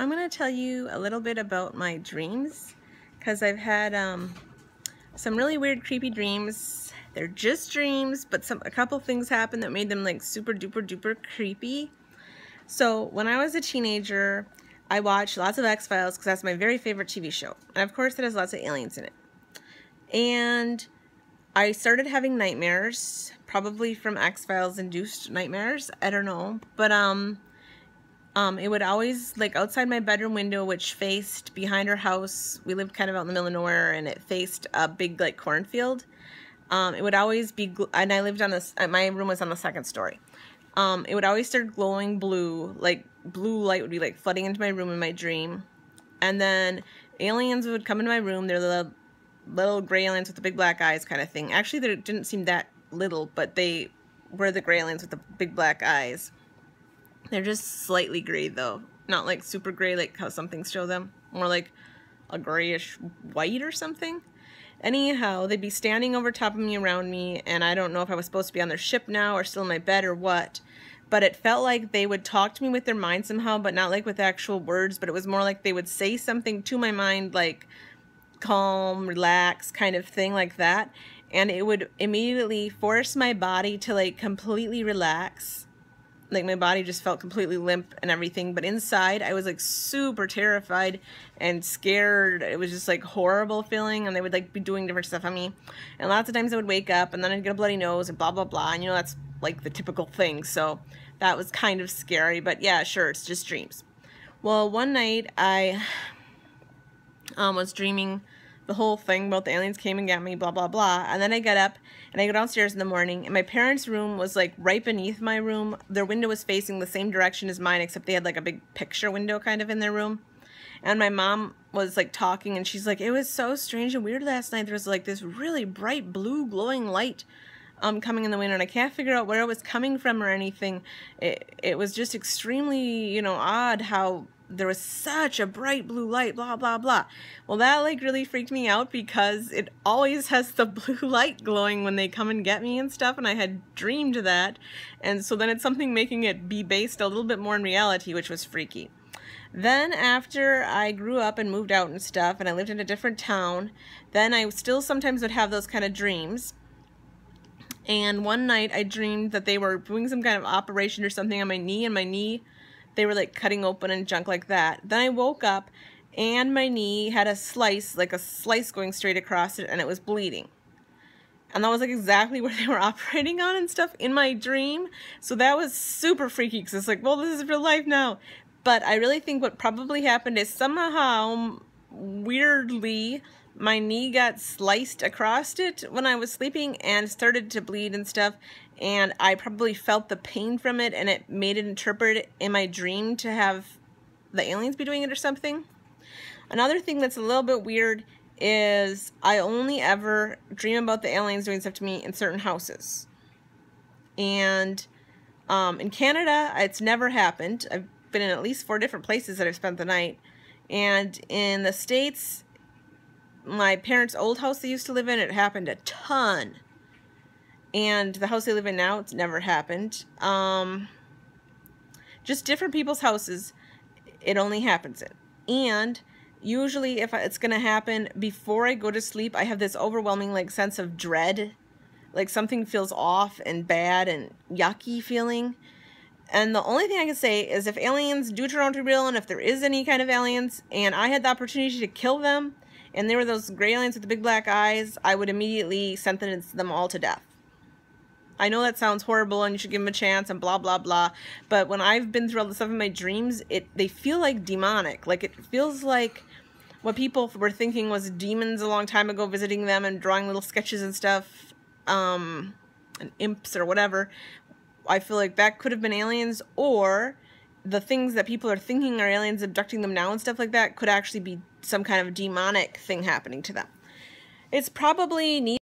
I'm going to tell you a little bit about my dreams because I've had some really weird, creepy dreams. They're just dreams, but a couple things happened that made them like super duper duper creepy. So when I was a teenager, I watched lots of X-Files because that's my very favorite TV show. And of course it has lots of aliens in it. And I started having nightmares, probably from X-Files induced nightmares. I don't know. But it would always, like, outside my bedroom window, which faced behind our house. We lived kind of out in the middle of nowhere, and it faced a big, like, cornfield. It would always be, and I lived on this, my room was on the second story. It would always start glowing blue, like, blue light would be, like, flooding into my room in my dream. And then aliens would come into my room. They're the little gray aliens with the big black eyes kind of thing. Actually, they didn't seem that little, but they were the gray aliens with the big black eyes. They're just slightly gray though. Not like super gray like how some things show them. More like a grayish white or something. Anyhow, they'd be standing over top of me, around me, and I don't know if I was supposed to be on their ship now or still in my bed or what. But it felt like they would talk to me with their mind somehow, but not like with actual words, but it was more like they would say something to my mind like calm, relax kind of thing like that. And it would immediately force my body to like completely relax. Like my body just felt completely limp and everything, but inside I was like super terrified and scared. It was just like horrible feeling, and they would like be doing different stuff on me. And lots of times I would wake up and then I'd get a bloody nose and blah blah blah, and you know that's like the typical thing. So that was kind of scary, but yeah, sure, it's just dreams. Well, one night I was dreaming the whole thing about the aliens came and got me, blah blah blah, and then I got up and I go downstairs in the morning, and my parents' room was like right beneath my room. Their window was facing the same direction as mine, except they had like a big picture window kind of in their room. And my mom was like talking, and she's like, it was so strange and weird last night. There was like this really bright blue glowing light coming in the window, and I can't figure out where it was coming from or anything. It was just extremely, you know, odd how there was such a bright blue light, blah, blah, blah. Well, that like really freaked me out because it always has the blue light glowing when they come and get me and stuff, and I had dreamed that. And so then it's something making it be based a little bit more in reality, which was freaky. Then after I grew up and moved out and stuff, and I lived in a different town, then I still sometimes would have those kind of dreams. And one night I dreamed that they were doing some kind of operation or something on my knee, and my knee, they were like cutting open and junk like that. Then I woke up and my knee had a slice, like a slice going straight across it, and it was bleeding. And that was like exactly where they were operating on and stuff in my dream. So that was super freaky because it's like, well, this is real life now. But I really think what probably happened is somehow, weirdly, my knee got sliced across it when I was sleeping and started to bleed and stuff, and I probably felt the pain from it, and it made it interpret in my dream to have the aliens be doing it or something. Another thing that's a little bit weird is I only ever dream about the aliens doing stuff to me in certain houses. And in Canada, it's never happened. I've been in at least 4 different places that I've spent the night. And in the States, my parents' old house they used to live in, it happened a ton. And the house they live in now, it's never happened. Just different people's houses, it only happens in. And usually if it's going to happen before I go to sleep, I have this overwhelming like sense of dread. Like something feels off and bad and yucky feeling. And the only thing I can say is if aliens do turn out to be real, and if there is any kind of aliens, and I had the opportunity to kill them, and they were those gray aliens with the big black eyes, I would immediately sentence them all to death. I know that sounds horrible and you should give them a chance and blah blah blah, but when I've been through all the stuff in my dreams, they feel like demonic. Like it feels like what people were thinking was demons a long time ago visiting them and drawing little sketches and stuff, and imps or whatever. I feel like that could have been aliens, or the things that people are thinking are aliens abducting them now and stuff like that could actually be some kind of demonic thing happening to them. It's probably neat.